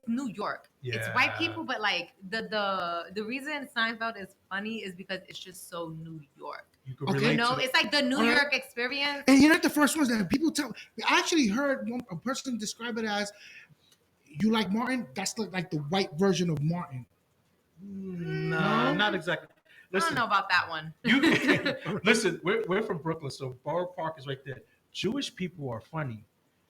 Speaker 1: New York.
Speaker 2: Yeah.
Speaker 1: It's white people, but like the reason Seinfeld is funny is because it's just so New York.
Speaker 2: You can relate to it.
Speaker 1: It's like the New York experience.
Speaker 3: And you're not the first ones that people tell. I actually heard a person describe it as, you like Martin? That's like the white version of Martin.
Speaker 2: No, not exactly. Listen,
Speaker 1: I don't know about that one.
Speaker 2: Listen, we're from Brooklyn, so Borough Park is right there. Jewish people are funny.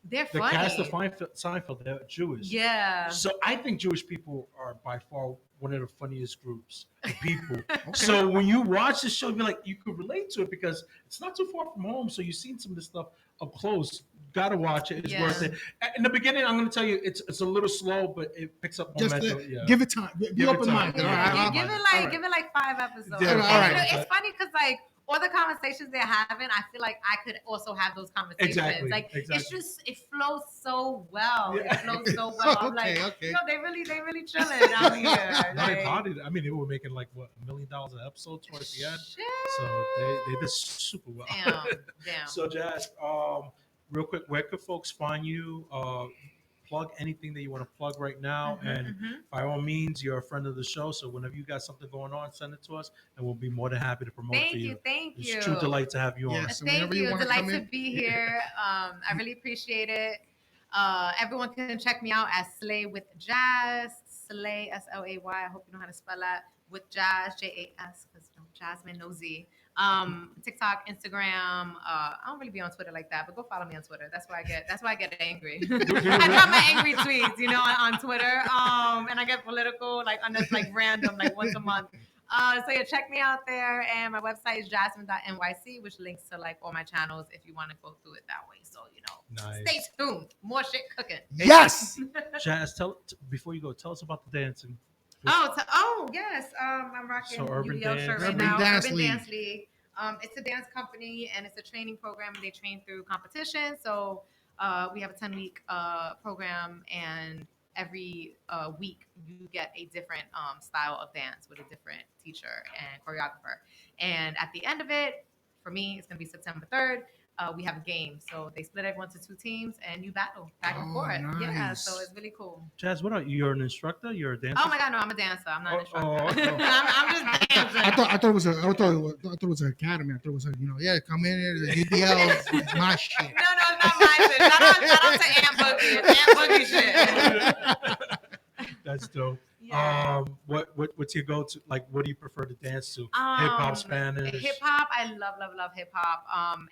Speaker 1: They're
Speaker 2: the
Speaker 1: funny.
Speaker 2: cast of Seinfeld, they're Jewish.
Speaker 1: Yeah.
Speaker 2: So I think Jewish people are by far one of the funniest groups of people. So when you watch the show, you're like, you could relate to it because it's not too far from home. So you've seen some of this stuff up close. Gotta watch it. It's worth it. In the beginning, I'm going to tell you, it's a little slow, but it picks up momentum.
Speaker 3: Give it time. Be open-minded.
Speaker 1: Give it like 5 episodes.
Speaker 3: Yeah, all right.
Speaker 1: It's funny because like all the conversations they're having, I feel like I could also have those conversations.
Speaker 2: Exactly.
Speaker 1: It's just, it flows so well. Yeah. It flows so well. I'm they really chilling out here.
Speaker 2: No, they partied. I mean, they were making like what, $1 million an episode towards the end.
Speaker 1: Shit.
Speaker 2: So they did super well.
Speaker 1: Damn.
Speaker 2: So Jazz, real quick, where could folks find you? Plug anything that you want to plug right now, and by all means, you're a friend of the show. So whenever you got something going on, send it to us, and we'll be more than happy to promote it for you.
Speaker 1: Thank you.
Speaker 2: It's a true delight to have you on.
Speaker 3: So
Speaker 1: thank you. Delight to be here. I really appreciate it. Everyone can check me out at Slay with Jazz, Slay SLAY. I hope you know how to spell that. With Jazz, JAS, because Jasmine no Z. TikTok, Instagram. I don't really be on Twitter like that, but go follow me on Twitter. That's why I get angry. I drop my angry tweets, on Twitter. And I get political, like on this like random, like once a month. So yeah, check me out there. And my website is jasmine.nyc, which links to like all my channels if you want to go through it that way. So
Speaker 2: nice.
Speaker 1: Stay tuned. More shit cooking.
Speaker 3: Yes.
Speaker 2: Jazz, before you go, tell us about the dancing.
Speaker 1: Yes. I'm rocking
Speaker 2: Urban
Speaker 1: UDL shirt right
Speaker 3: Urban
Speaker 1: now.
Speaker 3: Dance
Speaker 1: Urban
Speaker 3: League.
Speaker 1: Dance League. It's a dance company and it's a training program. They train through competition. So we have a 10-week program, and every week you get a different style of dance with a different teacher and choreographer. And at the end of it, for me, it's going to be September 3rd. We have a game. So they split everyone to 2 teams and you battle back and forth.
Speaker 3: Nice.
Speaker 1: Yeah, so it's really cool.
Speaker 2: Jazz, what are you? You're an instructor? You're a dancer?
Speaker 1: Oh my God, no, I'm a dancer. I'm not an instructor.
Speaker 2: Okay.
Speaker 1: I'm just dancing.
Speaker 3: I thought it was an academy. I thought it was come in here, the UDL, it's my shit.
Speaker 1: No, it's not my shit. Shout out to Aunt Boogie. It's Aunt Boogie shit.
Speaker 2: That's dope.
Speaker 1: Yeah.
Speaker 2: What's your go-to? Like, what do you prefer to dance to? Hip hop, Spanish.
Speaker 1: Hip hop. I love hip hop.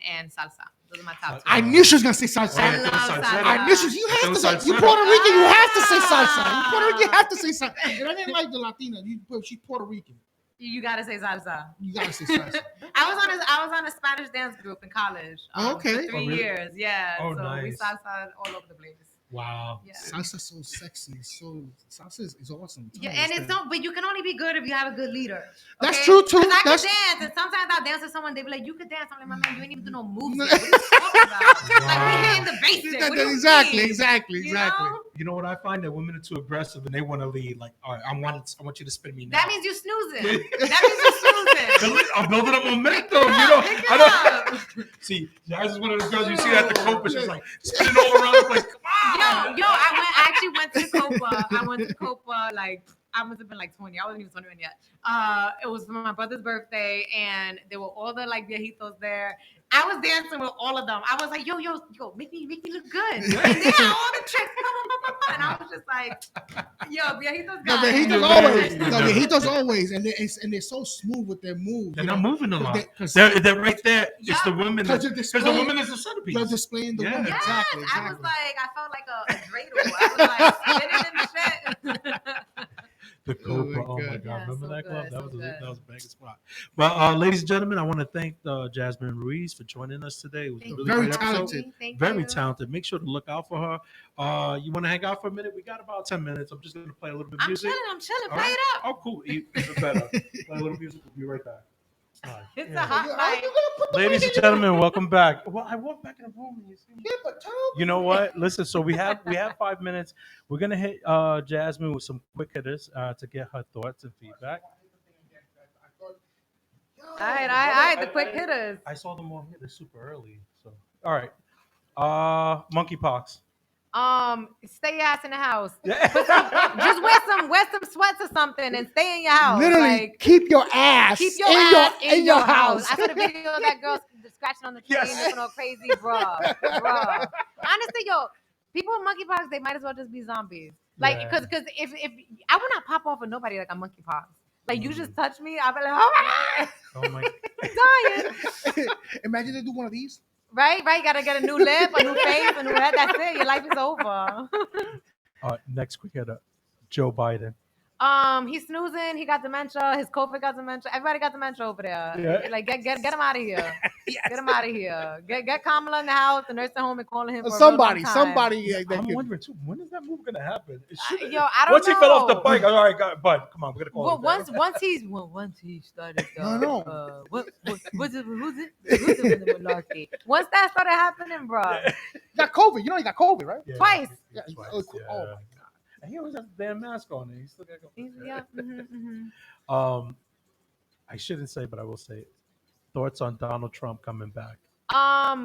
Speaker 1: And salsa. Those are my top two.
Speaker 3: I knew she was gonna say salsa.
Speaker 1: I love salsa.
Speaker 3: I knew she. You have to say. You Puerto Rican. You have to say salsa. You Puerto Rican. You have to say salsa. And I didn't like the Latina. She's Puerto Rican.
Speaker 1: You gotta say salsa.
Speaker 3: You gotta say salsa.
Speaker 1: I was on a Spanish dance group in college.
Speaker 3: Okay.
Speaker 1: For 3 years. Yeah.
Speaker 2: Oh,
Speaker 1: so
Speaker 2: nice.
Speaker 1: we salsa all over the place.
Speaker 2: Wow.
Speaker 1: Yeah.
Speaker 3: Salsa's so sexy. Salsa is awesome.
Speaker 1: Yeah, and it's not, but you can only be good if you have a good leader.
Speaker 3: That's
Speaker 1: okay?
Speaker 3: true too.
Speaker 1: 'Cause I
Speaker 3: That's
Speaker 1: can dance, and sometimes I'll dance with someone. They be like, "You could dance." I'm like, "My man, you ain't even do no moves. Yet. What are you talking about?" Like we're hitting the basics. What do you mean?
Speaker 3: exactly.
Speaker 1: You know?
Speaker 2: You know what I find, that women are too aggressive and they want to lead. Like, all right, I want you to spin me now.
Speaker 1: That means you snoozing. That means you snoozing.
Speaker 2: I'm building up momentum.
Speaker 1: Pick it up.
Speaker 2: See, Jazz is one of those girls you see at the Copa. She's like spinning all around the place. Come on.
Speaker 1: Yo, I actually went to Copa. I went to Copa like I must have been like 20. I wasn't even 21 yet. It was for my brother's birthday, and there were all the like viejitos there. I was dancing with all of them. I was like, yo, make me look good. And they had all the tricks, and I was just like, yo, viejitos got it.
Speaker 3: Viejitos always, and they're so smooth with their moves.
Speaker 2: They're not moving a lot.
Speaker 3: They're
Speaker 2: They're right there.
Speaker 1: Yeah.
Speaker 2: It's the women. Because the woman is the centerpiece.
Speaker 3: They're displaying the women.
Speaker 1: Yes,
Speaker 3: Exactly.
Speaker 1: I was like, I felt like a dreidel. I was like spinning in the shit.
Speaker 2: The Cobra. Oh my
Speaker 3: God.
Speaker 2: God.
Speaker 1: Yeah,
Speaker 2: Remember
Speaker 1: so
Speaker 2: that club?
Speaker 1: good,
Speaker 2: That
Speaker 1: so
Speaker 2: was
Speaker 1: good.
Speaker 2: that was a banging spot. But ladies and gentlemen, I want to thank Jasmine Ruiz for joining us today. It was a really
Speaker 3: Very
Speaker 2: great
Speaker 3: talented.
Speaker 2: episode.
Speaker 1: Thank
Speaker 2: Very
Speaker 1: you.
Speaker 2: talented. Make sure to look out for her. You want to hang out for a minute? We got about 10 minutes. I'm just going to play a little bit of
Speaker 1: I'm
Speaker 2: music.
Speaker 1: chilling.
Speaker 2: All
Speaker 1: Play
Speaker 2: right.
Speaker 1: it up.
Speaker 2: Oh, cool. Even better. Play a little music. We'll be right back. All right.
Speaker 1: It's
Speaker 2: Yeah.
Speaker 1: a hot night.
Speaker 2: Ladies and gentlemen, welcome back. Well, I walked back in the room and you see me. You know what? Listen, so we have 5 minutes. We're gonna hit Jasmine with some quick hitters to get her thoughts and feedback.
Speaker 1: All right. The quick hitters.
Speaker 2: I saw them all here. They're super early. So all right. Monkeypox.
Speaker 1: Stay your ass in the house.
Speaker 2: Yeah.
Speaker 1: Just wear some sweats or something and stay in your house.
Speaker 3: Literally,
Speaker 1: Like,
Speaker 3: keep your ass in your house.
Speaker 1: I saw the video of that girl scratching on the tree
Speaker 2: Yes.
Speaker 1: and looking all crazy, bruh. Honestly, yo, people with monkeypox, they might as well just be zombies. Like,
Speaker 2: Yeah.
Speaker 1: because if I would not pop off with nobody like a monkeypox. Like, you just touch me, I'll be like, oh my
Speaker 2: Oh my.
Speaker 1: God, I'm dying.
Speaker 3: Imagine they do one of these.
Speaker 1: Right? Gotta get a new lip, a new face, a new head. That's it. Your life is over.
Speaker 2: Next quick hitter. Joe Biden.
Speaker 1: He's snoozing. He got dementia. His COVID got dementia. Everybody got dementia over there.
Speaker 2: Yeah.
Speaker 1: Like get him out of here. Get him out of here. Get Kamala in the house, the nursing home, and calling him for
Speaker 3: Somebody.
Speaker 1: a real long time.
Speaker 3: Yeah,
Speaker 2: I'm wondering too, when is that move gonna happen? It shouldn't-
Speaker 1: Yo, I don't
Speaker 2: Once
Speaker 1: know.
Speaker 2: he fell off the bike, all right, bud, come on, we're gonna call
Speaker 1: Well,
Speaker 2: it.
Speaker 1: once he started.
Speaker 3: No.
Speaker 1: Who's it? With the malarkey? Once that started happening, bro.
Speaker 3: You got COVID. You know you got COVID, right?
Speaker 2: Yeah,
Speaker 1: Twice.
Speaker 3: Yeah.
Speaker 2: twice,
Speaker 3: Oh
Speaker 2: yeah.
Speaker 3: my God.
Speaker 2: And he always has the damn mask on. And he still got to
Speaker 1: Yeah. Mm-hmm.
Speaker 2: I shouldn't say, but I will say, thoughts on Donald Trump coming back?
Speaker 1: I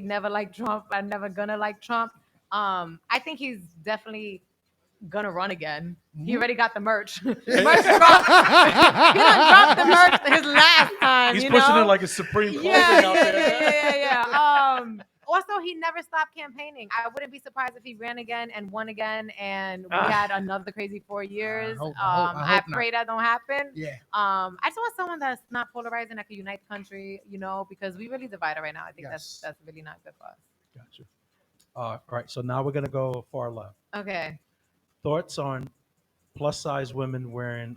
Speaker 1: never liked Trump. I'm never gonna like Trump. I think he's definitely gonna run again. He already got the merch. Merch dropped. He done dropped the merch his last time.
Speaker 2: He's
Speaker 1: you
Speaker 2: pushing
Speaker 1: know?
Speaker 2: it like a Supreme Court
Speaker 1: yeah,
Speaker 2: thing out there.
Speaker 1: yeah. Also, he never stopped campaigning. I wouldn't be surprised if he ran again and won again, and we had another crazy 4 years.
Speaker 3: I hope
Speaker 1: pray that don't happen.
Speaker 3: Yeah.
Speaker 1: I just want someone that's not polarizing, that can unite the country, because we really divided right now. I think
Speaker 3: Yes.
Speaker 1: that's really not good for us.
Speaker 2: Gotcha. All right, so now we're gonna go far left.
Speaker 1: Okay.
Speaker 2: Thoughts on plus size women wearing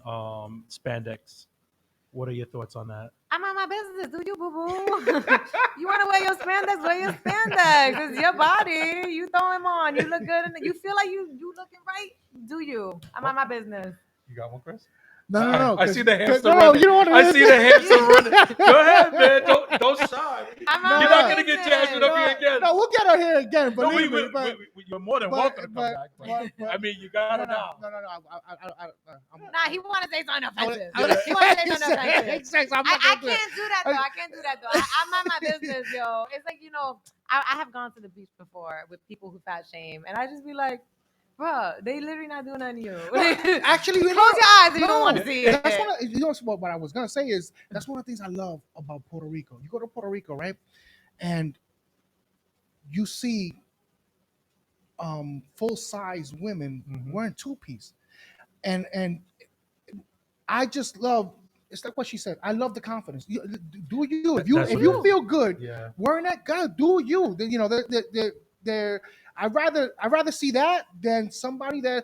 Speaker 2: spandex? What are your thoughts on that?
Speaker 1: I'm on my business. Do you, boo boo? You want to wear your spandex? Wear your spandex. It's your body. You throw them on. You look good, and you feel like you looking right. Do you? I'm on my business.
Speaker 2: You got one, Chris?
Speaker 3: No.
Speaker 2: I see the hamster
Speaker 3: No,
Speaker 2: running.
Speaker 3: you know what it
Speaker 2: I
Speaker 3: is?
Speaker 2: see the hamster running. Go ahead, man. Don't shy.
Speaker 1: I'm on
Speaker 2: You're
Speaker 1: my
Speaker 2: not gonna get
Speaker 1: business.
Speaker 2: Jasmine up here again.
Speaker 3: No, we'll get her here again.
Speaker 2: No,
Speaker 3: Believe me. But
Speaker 2: you're more than welcome to come back. But, I mean, you got
Speaker 3: no,
Speaker 2: it now.
Speaker 3: no.
Speaker 1: Nah, he want to say something offensive.
Speaker 3: I would-
Speaker 1: He want to say something offensive.
Speaker 3: Exactly. I'm
Speaker 1: I
Speaker 3: not gonna do it.
Speaker 1: can't do that though. I can't do that though. I'm on my business, yo. It's like, I have gone to the beach before with people who fat shame, and I just be like, bruh, they literally not doing nothing to you.
Speaker 3: Actually,
Speaker 1: Close your eyes if you don't want to see it.
Speaker 3: That's what I was gonna say is that's one of the things I love about Puerto Rico. You go to Puerto Rico, right, and you see full size women wearing two piece, and I just love. It's like what she said. I love the confidence. Do you? If you feel good, wearing that, God, do you? You know, they're. I'd rather see that than somebody that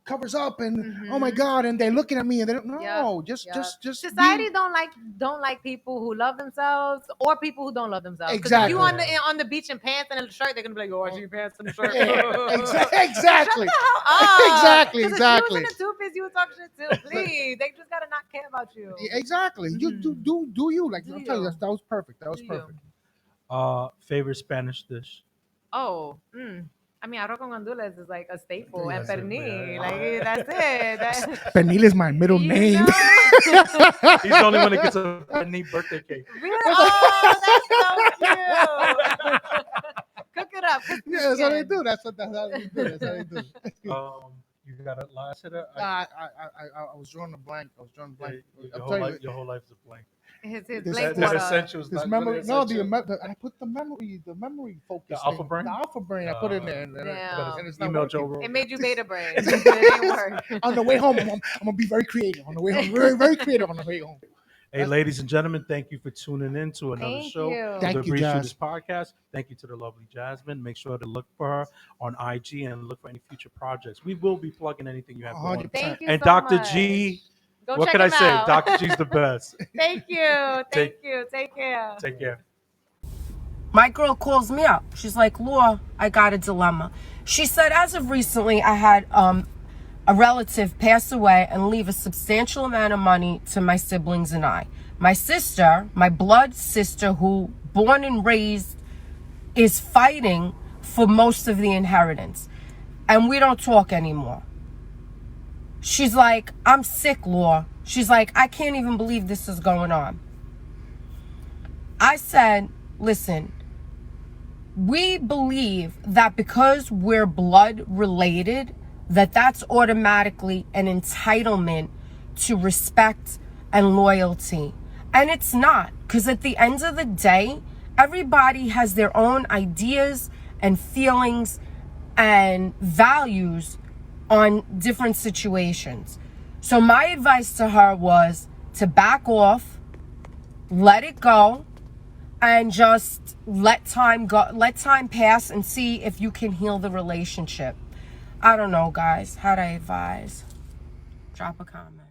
Speaker 3: covers up and oh my God, and they're looking at me and they don't know. Just
Speaker 1: society don't like people who love themselves or people who don't love themselves.
Speaker 3: Exactly.
Speaker 1: If you on the beach in pants and a shirt, they're gonna be like, "Oh, I see your pants and a shirt."
Speaker 3: Exactly. Exactly.
Speaker 1: If you was in a two-piece, you would talk shit too. Please, they just gotta not care about you.
Speaker 3: Exactly. You do you like? I'm telling you, that was perfect. That was perfect.
Speaker 2: Favorite Spanish dish?
Speaker 1: Oh. I mean, arroz con gandules is like a staple, and pernil, like that's it.
Speaker 3: Pernil is my middle name.
Speaker 2: He's the only one that gets a pernil birthday cake.
Speaker 1: Really? Oh, that's so cute. Cook it up.
Speaker 3: Yeah, that's how they do. That's how they do.
Speaker 2: You got a last hitter?
Speaker 3: I was drawing a blank.
Speaker 2: Your whole life is a blank.
Speaker 1: His
Speaker 2: blank
Speaker 1: water.
Speaker 2: Essentials.
Speaker 3: This memory. No, I put the memory focus.
Speaker 2: The alpha brain.
Speaker 3: The alpha brain. I put it in there. And it's not
Speaker 2: email
Speaker 3: working.
Speaker 2: Joe Rogan.
Speaker 1: It made you beta brain. It didn't work.
Speaker 3: On the way home, I'm gonna be very creative. On the way home, very very creative on the way home.
Speaker 2: Hey, ladies and gentlemen, thank you for tuning in to another show.
Speaker 3: Thank you, Jazz.
Speaker 2: This podcast. Thank you to the lovely Jasmine. Make sure to look for her on IG and look for any future projects. We will be plugging anything you have going.
Speaker 1: Thank you
Speaker 2: and
Speaker 1: so
Speaker 2: Dr.
Speaker 1: much.
Speaker 2: G,
Speaker 1: Go
Speaker 2: what
Speaker 1: check
Speaker 2: can I
Speaker 1: him
Speaker 2: say?
Speaker 1: out.
Speaker 2: Dr. G's the best.
Speaker 1: Thank you. Thank you. Take care.
Speaker 2: Take care.
Speaker 6: My girl calls me up. She's like, Laura, I got a dilemma. She said, as of recently, I had a relative pass away and leave a substantial amount of money to my siblings and I. My sister, my blood sister, who born and raised, is fighting for most of the inheritance. And we don't talk anymore. She's like, I'm sick, Laura. She's like, I can't even believe this is going on. I said, listen, we believe that because we're blood related, that's automatically an entitlement to respect and loyalty. And it's not, because at the end of the day, everybody has their own ideas and feelings and values on different situations. So my advice to her was to back off, let it go, and just let time go, let time pass and see if you can heal the relationship. I don't know, guys. How'd I advise? Drop a comment.